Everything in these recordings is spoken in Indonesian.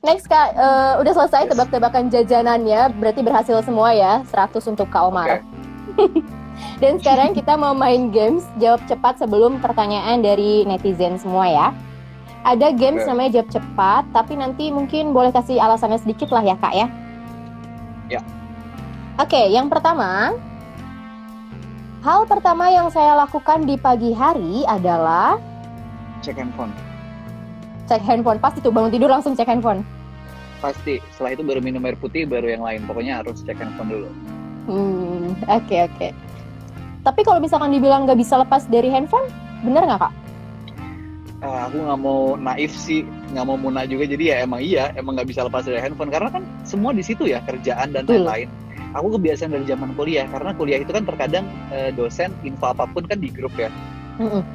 Next Kak, udah selesai Yes. tebak-tebakan jajanannya, berarti berhasil semua ya, 100 untuk Kak Omar. Oke. Dan sekarang kita mau main games, jawab cepat sebelum pertanyaan dari netizen semua ya. Ada games Oke. namanya jawab cepat, tapi nanti mungkin boleh kasih alasannya sedikit lah ya Kak ya. Ya. Oke, yang pertama, hal pertama yang saya lakukan di pagi hari adalah Cek handphone. cek handphone. Pasti tuh bangun tidur langsung cek handphone. Pasti. Setelah itu baru minum air putih, baru yang lain. Pokoknya harus cek handphone dulu. Oke. Tapi kalau misalkan dibilang nggak bisa lepas dari handphone, bener nggak Kak? Aku nggak mau naif sih, nggak mau muna juga. Jadi ya emang nggak bisa lepas dari handphone. Karena kan semua di situ ya, kerjaan dan Betul. lain-lain. Aku kebiasaan dari zaman kuliah. Karena kuliah itu kan terkadang dosen info apapun kan di grup ya.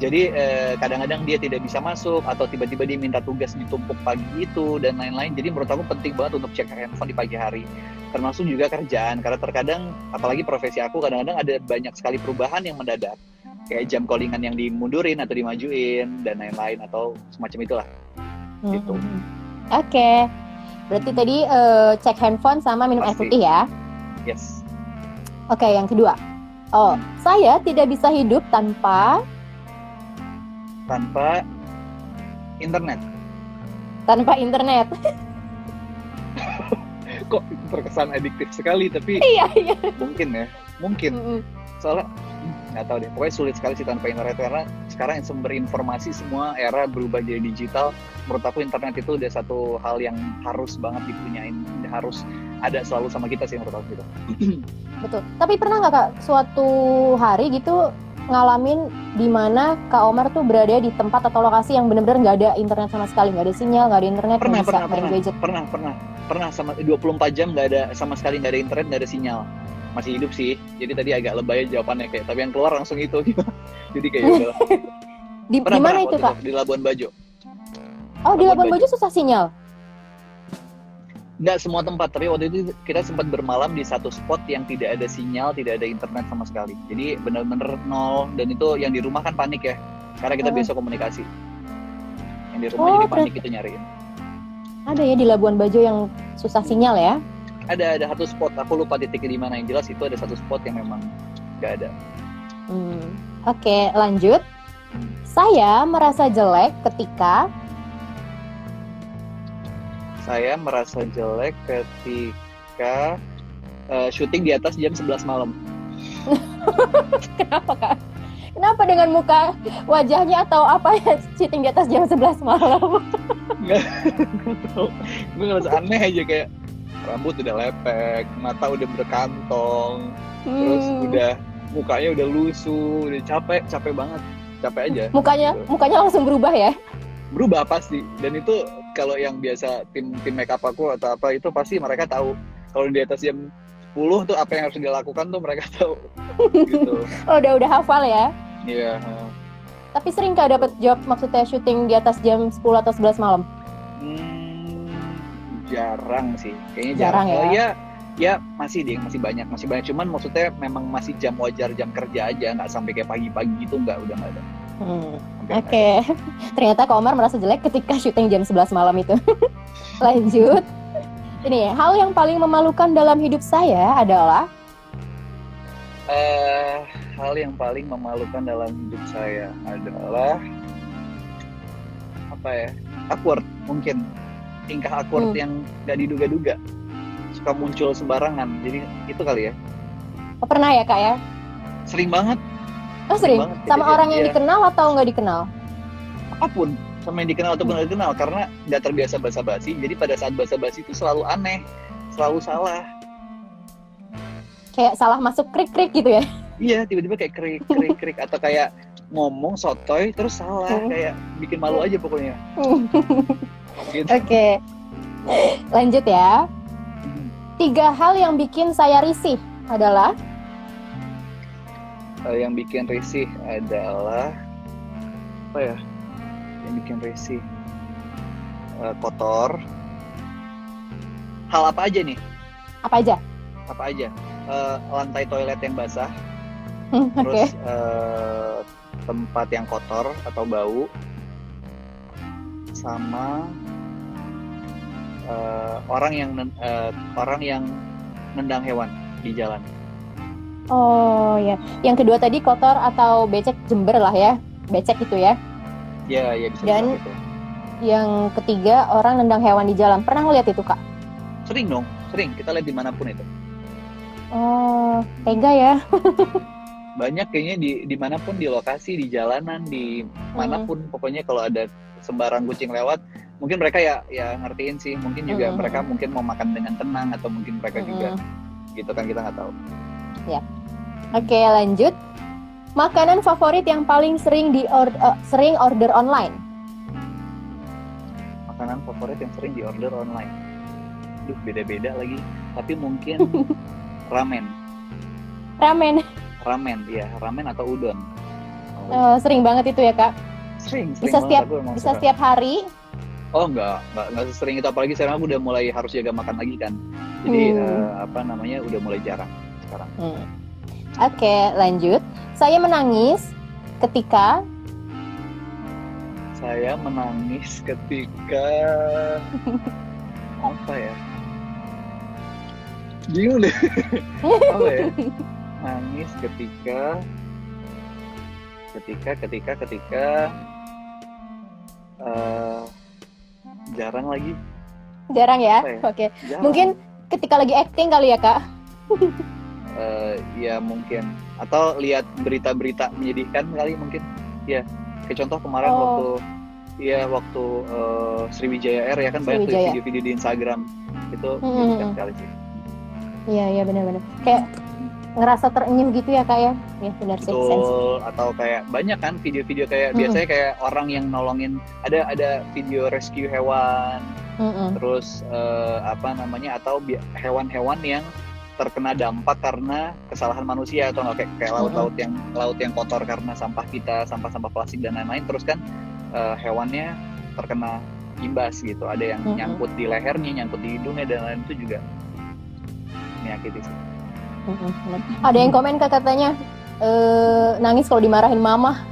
Jadi kadang-kadang dia tidak bisa masuk atau tiba-tiba dia minta tugas ditumpuk pagi itu dan lain-lain. Jadi menurut aku penting banget untuk cek handphone di pagi hari. Termasuk juga kerjaan, karena terkadang apalagi profesi aku kadang-kadang ada banyak sekali perubahan yang mendadak. Kayak jam callingan yang dimundurin atau dimajuin dan lain-lain atau semacam itulah. Gitu. Oke. Berarti tadi cek handphone sama minum air Pasti. putih ya. Yes. Oke, yang kedua. Saya tidak bisa hidup tanpa Internet. internet. Kok terkesan adiktif sekali, tapi Iya. mungkin. Soalnya nggak tahu deh, pokoknya sulit sekali sih tanpa internet, karena sekarang sumber informasi semua era berubah jadi digital. Menurut aku internet itu udah satu hal yang harus banget dipunyain, harus ada selalu sama kita sih menurut aku gitu. Betul. Tapi pernah nggak Kak suatu hari gitu ngalamin di mana Kak Omar tuh berada di tempat atau lokasi yang benar-benar nggak ada internet sama sekali, nggak ada sinyal, nggak ada internet, nggak bisa main gadget? Pernah sama 24 jam nggak ada sama sekali, nggak ada internet, nggak ada sinyal. Masih hidup sih, jadi tadi agak lebay jawabannya kayak, tapi yang keluar langsung itu gitu. Jadi kayak udah. Di mana itu Kak? Di Labuan Bajo. Oh, di Labuan Bajo susah sinyal. Nggak semua tempat, tapi waktu itu kita sempat bermalam di satu spot yang tidak ada sinyal, tidak ada internet sama sekali. Jadi benar-benar nol, dan itu yang di rumah kan panik ya, karena kita biasa komunikasi. Yang di rumah jadi panik itu nyariin. Ada ya di Labuan Bajo yang susah sinyal ya? Ada satu spot, aku lupa titiknya di mana, yang jelas itu ada satu spot yang memang nggak ada. Oke, lanjut. Saya merasa jelek ketika syuting di atas jam 11 malam. Kenapa Kak? Kenapa dengan muka wajahnya atau apa ya syuting di atas jam 11 malam? Nggak tahu. Gue ngerasa aneh aja, kayak rambut udah lepek, mata udah berkantong, terus udah mukanya udah lusuh, udah capek banget, capek aja. Mukanya langsung berubah ya? Berubah pasti. Dan itu kalau yang biasa tim make up aku atau apa itu pasti mereka tahu. Kalau di atas jam 10 tuh apa yang harus dilakukan tuh mereka tahu. Gitu. Oh, udah hafal ya? Iya. Tapi sering Kak dapat job maksudnya syuting di atas jam 10 atau 11 malam? Jarang sih, kayaknya jarang ya. Ya masih banyak. Cuman maksudnya memang masih jam wajar, jam kerja aja, nggak sampai kayak pagi-pagi gitu, udah nggak ada. Oke. Ternyata Kak Omar merasa jelek ketika syuting jam 11 malam itu. Lanjut. Ini, hal yang paling memalukan dalam hidup saya adalah apa ya? Awkward mungkin. Tingkah awkward yang nggak diduga-duga, suka muncul sembarangan, jadi itu kali ya. Pernah ya Kak ya? Sering banget. Sering? Sama orang yang dikenal atau nggak dikenal? Apapun, sama yang dikenal ataupun nggak dikenal, karena nggak terbiasa basa-basi, jadi pada saat basa-basi itu selalu aneh, selalu salah. Kayak salah masuk krik-krik gitu ya? Iya, tiba-tiba kayak krik atau kayak ngomong sotoy terus salah, kayak bikin malu aja pokoknya. Gitu. Oke. Lanjut ya. 3 hal yang bikin saya risih adalah yang bikin risih adalah apa ya? Yang bikin risih kotor. Hal apa aja nih? Apa aja? Lantai toilet yang basah. Terus tempat yang kotor atau bau, sama orang yang nendang hewan di jalan. Oh ya. Yang kedua tadi kotor atau becek jember lah ya. Becek itu ya. Ya bisa Dan dibilang gitu. yang ketiga orang nendang hewan di jalan. Pernah ngeliat itu, Kak? Sering dong, sering. Kita lihat dimanapun itu. Oh, tega ya. Banyak kayaknya dimanapun, di lokasi, di jalanan, di manapun. Pokoknya kalau ada sembarang kucing lewat, mungkin mereka ya ngertiin sih. Mungkin juga mereka mungkin mau makan dengan tenang, atau mungkin mereka juga gitu kan, kita nggak tahu. Ya. Oke, lanjut. Makanan favorit yang paling sering sering order online? Makanan favorit yang sering diorder online. Duh, beda-beda lagi. Tapi mungkin ramen. Ramen, ya, ramen atau udon. Sering banget itu ya, Kak? Sering bisa banget. Setiap hari? Oh, enggak sesering itu, apalagi sekarang aku udah mulai harus jaga makan lagi kan. Jadi udah mulai jarang sekarang. Oke, lanjut. Saya menangis ketika apa ya? Bingung deh. Apa ya? Nangis ketika jarang lagi. Jarang ya? Oke. Jarang. Mungkin ketika lagi acting kali ya, Kak? Ya mungkin. Atau lihat berita-berita menyedihkan kali mungkin. Ya, kayak contoh kemarin waktu Sriwijaya Air ya kan, banyak tuh video-video di Instagram. Itu menyedihkan sekali sih. Iya benar-benar. Kayak ngerasa terenyuh gitu ya, Kak ya? Ya benar sih. Betul. Atau kayak banyak kan video-video kayak biasanya kayak orang yang nolongin, ada video rescue hewan. Terus atau hewan-hewan yang terkena dampak karena kesalahan manusia, atau nggak kayak laut yang kotor karena sampah sampah plastik dan lain-lain. Terus kan hewannya terkena imbas gitu. Ada yang nyangkut di lehernya, nyangkut di hidungnya dan lain, itu juga menyakiti sih. Ada yang komen katanya nangis kalau dimarahin mama.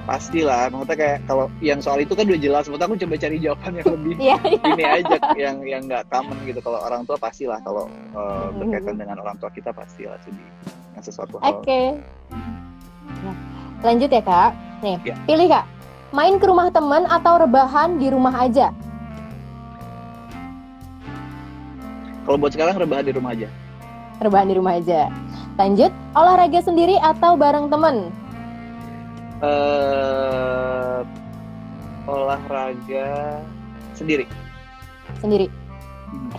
Pastilah, maksudnya kayak kalau yang soal itu kan udah jelas. Maksudnya aku coba cari jawaban yang lebih ini aja, yang nggak common gitu. Kalau orang tua pastilah, kalau berkaitan dengan orang tua kita pastilah sedih yang sesuatu hal. Oke. Lanjut ya, Kak. Nih, pilih, Kak. Main ke rumah teman atau rebahan di rumah aja? Kalau buat sekarang rebahan di rumah aja. Rebahan di rumah aja. Lanjut, olahraga sendiri atau bareng teman? Olahraga sendiri.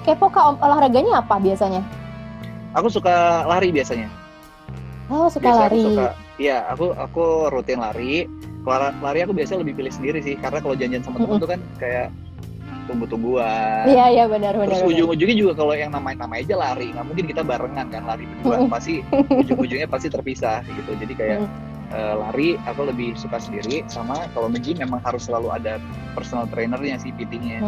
Kepo, Kak, olahraganya apa biasanya? Aku suka lari biasanya. Oh, suka lari. Iya, aku rutin lari. Kalau lari aku biasanya lebih pilih sendiri sih, karena kalau janjian sama temen tuh kan kayak tunggu-tungguan. Iya benar. Terus ujung-ujungnya juga kalau yang namanya aja lari, nggak mungkin kita barengan kan lari berdua, pasti ujung-ujungnya pasti terpisah gitu. Jadi kayak lari aku lebih suka sendiri, sama kalau nge-gym memang harus selalu ada personal trainernya sih, PT-nya.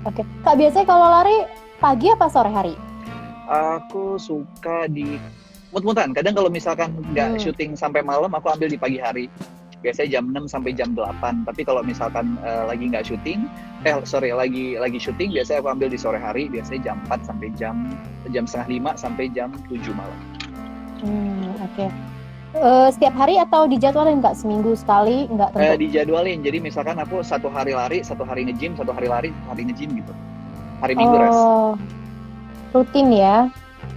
Oke. Kak, biasanya kalau lari pagi apa sore hari? Aku suka di mut-mutan. Kadang kalau misalkan nggak syuting sampai malam, aku ambil di pagi hari. Biasanya jam 6 sampai jam 8. Tapi kalau misalkan lagi nggak syuting, lagi syuting, biasanya aku ambil di sore hari. Biasanya jam 4 sampai jam 4:30 sampai jam 7 malam. Oke. Setiap hari atau dijadwalin, Kak? Seminggu sekali? Nggak tentu? Dijadwalin. Jadi misalkan aku 1 hari lari, 1 hari nge-gym, 1 hari lari, 1 hari nge-gym gitu. Hari Minggu rest. Rutin ya?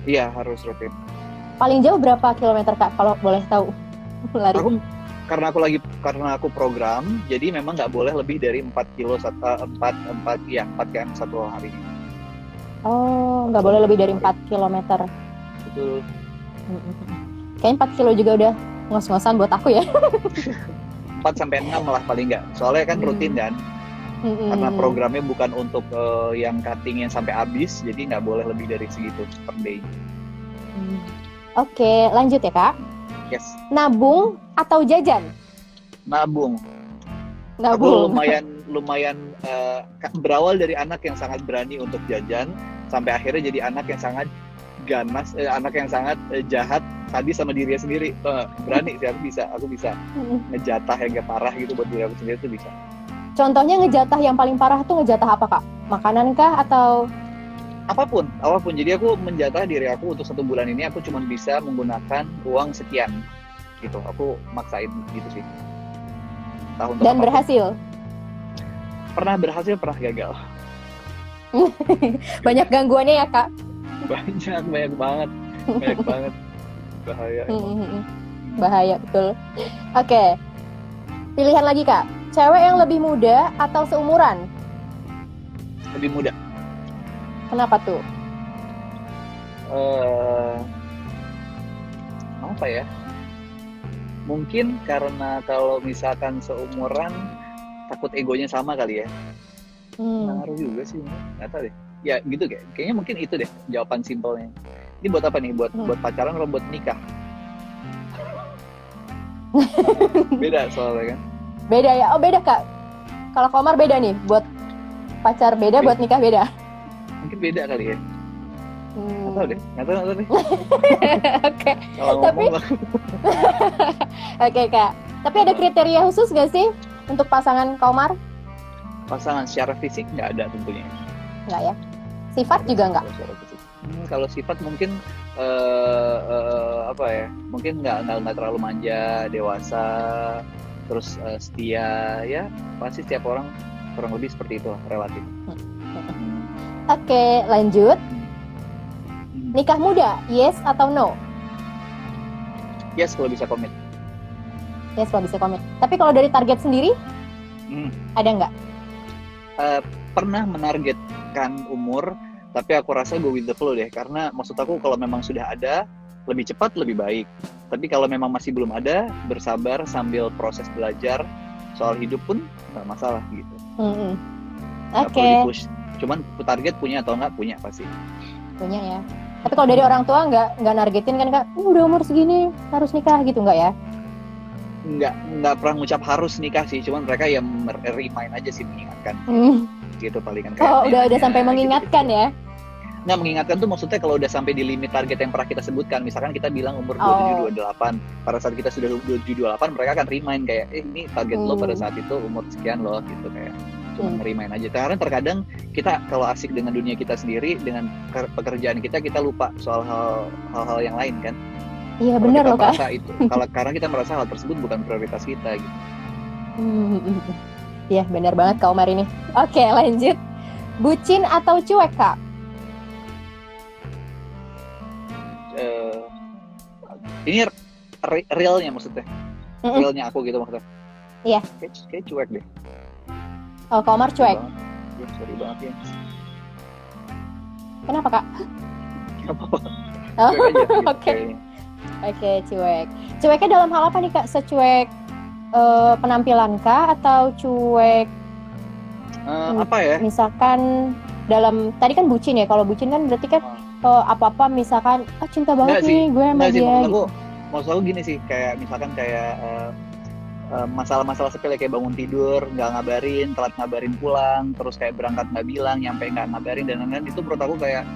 Iya, harus rutin. Paling jauh berapa kilometer, Kak, kalau boleh tahu? Lari. Karena aku program, jadi memang nggak boleh lebih dari 4 km satu hari. Oh, nggak boleh lebih dari 4 kilometer. Betul. Kayaknya 4 kilo juga udah ngos-ngosan buat aku ya. 4 sampai 6 malah paling nggak. Soalnya kan rutin kan. Karena programnya bukan untuk yang cutting yang sampai habis, jadi nggak boleh lebih dari segitu per day. Oke, lanjut ya, Kak. Yes. Nabung atau jajan? Nabung. Aku lumayan berawal dari anak yang sangat berani untuk jajan, sampai akhirnya jadi anak yang sangat ganas, anak yang sangat jahat, sadis sama dirinya sendiri. Berani sih, aku bisa ngejatah yang gak parah gitu buat diri aku sendiri tuh bisa. Contohnya ngejatah yang paling parah tuh ngejatah apa, Kak? Makanan kah atau apapun. Jadi aku menjatah diri aku untuk 1 bulan ini aku cuma bisa menggunakan uang sekian gitu. Aku maksain gitu sih. Tahun dan berhasil? Pernah berhasil, pernah gagal. Banyak gangguannya ya, Kak? banyak banget bahaya emang. Bahaya, betul. Oke. Pilihan lagi, Kak. Cewek yang lebih muda atau seumuran? Lebih muda. Kenapa tuh? Apa ya? Mungkin karena kalau misalkan seumuran takut egonya sama kali ya. Ngaruh juga sih, nggak tahu deh. Ya gitu kayaknya mungkin itu deh jawaban simpelnya. Ini buat apa nih? Buat pacaran atau buat nikah? Beda soalnya kan. Beda ya? Oh beda, Kak. Kalau Komar beda nih, buat pacar beda, buat nikah beda. Mungkin beda kali ya. Nggak tahu deh. Oke. Kalau Tapi Oke, Kak. Tapi ada kriteria khusus nggak sih untuk pasangan Komar? Pasangan secara fisik nggak ada tentunya. Nggak ya? Sifat juga nggak? Kalau sifat mungkin apa ya? Mungkin nggak terlalu manja, dewasa, terus setia ya. Pasti setiap orang kurang lebih seperti itu relatif. Oke, lanjut. Nikah muda, yes atau no? Yes, kalau bisa komit. Yes, kalau bisa komit. Tapi kalau dari target sendiri, ada nggak? Pernah menargetkan umur, tapi aku rasa go with the flow deh. Karena maksud aku kalau memang sudah ada, lebih cepat lebih baik. Tapi kalau memang masih belum ada, bersabar sambil proses belajar soal hidup pun nggak masalah gitu. Oke. Cuman target punya atau nggak punya pasti. Punya ya. Tapi kalau dari orang tua nggak nargetin kan, Kak? Udah umur segini harus nikah gitu, nggak ya? Nggak pernah ngucap harus nikah sih, cuman mereka yang remind aja sih, mengingatkan. Gitu palingan kayak. Oh, udah sampai mengingatkan gitu. Ya? Nah, mengingatkan tuh maksudnya kalau udah sampai di limit target yang pernah kita sebutkan, misalkan kita bilang umur 27-28, pada saat kita sudah 27-28 mereka akan remind kayak, ini target lo pada saat itu umur sekian lo gitu, kayak cuma ngerimain aja. Karena terkadang kita kalau asik dengan dunia kita sendiri, dengan pekerjaan kita lupa soal hal-hal yang lain kan. Iya benar loh, Kak. Karena kita merasa hal tersebut bukan prioritas kita gitu. Iya benar banget Kak Omar ini. Oke, lanjut. Bucin atau cuek, Kak? Ini realnya maksudnya. Realnya aku gitu maksudnya. Iya. Kayak cuek deh. Oh, Kak Omar cuek. Ya, sorry banget ya. Kenapa, Kak? Apa-apa. Oh, Oke, cuek. Cueknya dalam hal apa nih, Kak? Secuek penampilan kah atau cuek apa ya? Misalkan dalam tadi kan bucin ya. Kalau bucin kan berarti kan apa-apa misalkan cinta banget nih gue sama dia. Maksud aku gini sih, kayak misalkan kayak masalah-masalah sepele kayak bangun tidur nggak ngabarin, telat ngabarin pulang, terus kayak berangkat nggak bilang, nyampe nggak ngabarin dan lain-lain, itu menurut aku kayak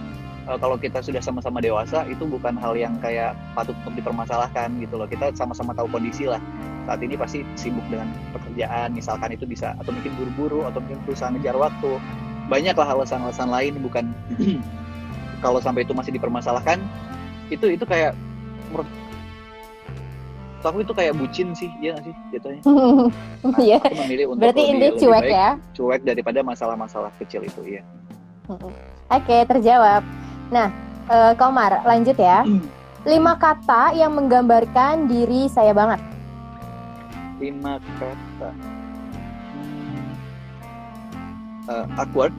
kalau kita sudah sama-sama dewasa itu bukan hal yang kayak patut untuk dipermasalahkan gitu loh. Kita sama-sama tahu kondisi lah. Saat ini pasti sibuk dengan pekerjaan, misalkan itu bisa, atau mungkin buru-buru, atau mungkin berusaha ngejar waktu. Banyaklah alasan-alasan lain, bukan kalau sampai itu masih dipermasalahkan, itu kayak menurut aku itu kayak bucin sih, iya nggak sih jatuhnya? Iya. Aku memilih untuk berarti intinya cuek ya? Cuek daripada masalah-masalah kecil itu, iya. Oke, terjawab. Nah, Komar, lanjut ya. 5 kata yang menggambarkan diri saya banget. 5 kata. Awkward.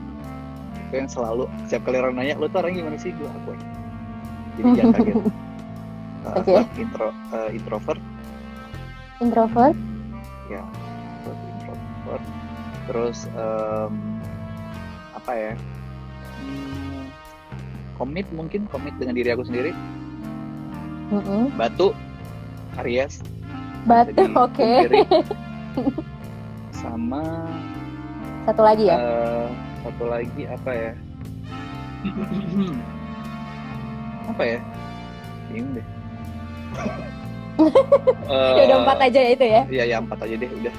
Itu yang selalu setiap kali orang nanya, lo tuh orang gimana sih? Gue awkward. Jadi jangan kaget. Introvert. Introvert? Ya, introvert. Terus apa ya? Komit dengan diri aku sendiri. Batu, Aries. Batu, oke. Sama satu lagi ya? Satu lagi apa ya? Apa ya? Bingung deh. Ya udah 4 aja ya itu ya? Iya 4 aja deh udah.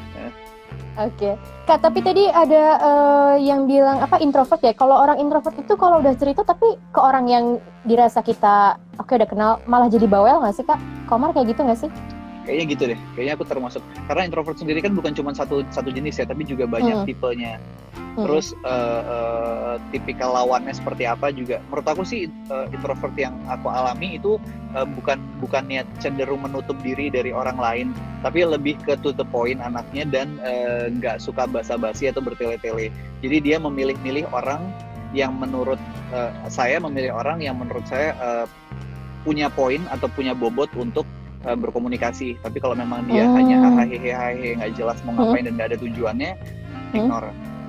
Oke. Kak, tapi tadi ada yang bilang apa introvert ya? Kalau orang introvert itu kalau udah cerita tapi ke orang yang dirasa kita oke udah kenal malah jadi bawel nggak sih Kak? Komar kayak gitu nggak sih? Kayaknya gitu deh. Kayaknya aku termasuk. Karena introvert sendiri kan bukan cuma satu jenis ya, tapi juga banyak tipenya. Terus tipikal lawannya seperti apa juga. Menurut aku sih introvert yang aku alami itu bukannya cenderung menutup diri dari orang lain, tapi lebih ke to the point anaknya dan nggak suka basa-basi atau bertele-tele. Jadi dia memilih-milih orang yang menurut saya punya poin atau punya bobot untuk berkomunikasi. Tapi kalau memang dia hanya hahaha nggak jelas mau ngapain dan nggak ada tujuannya,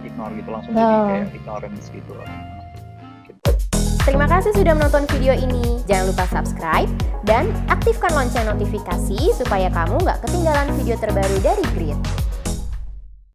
ignore gitu, langsung jadi kayak ignorance gitu loh. Terima kasih sudah menonton video ini. Jangan lupa subscribe dan aktifkan lonceng notifikasi supaya kamu nggak ketinggalan video terbaru dari Grit.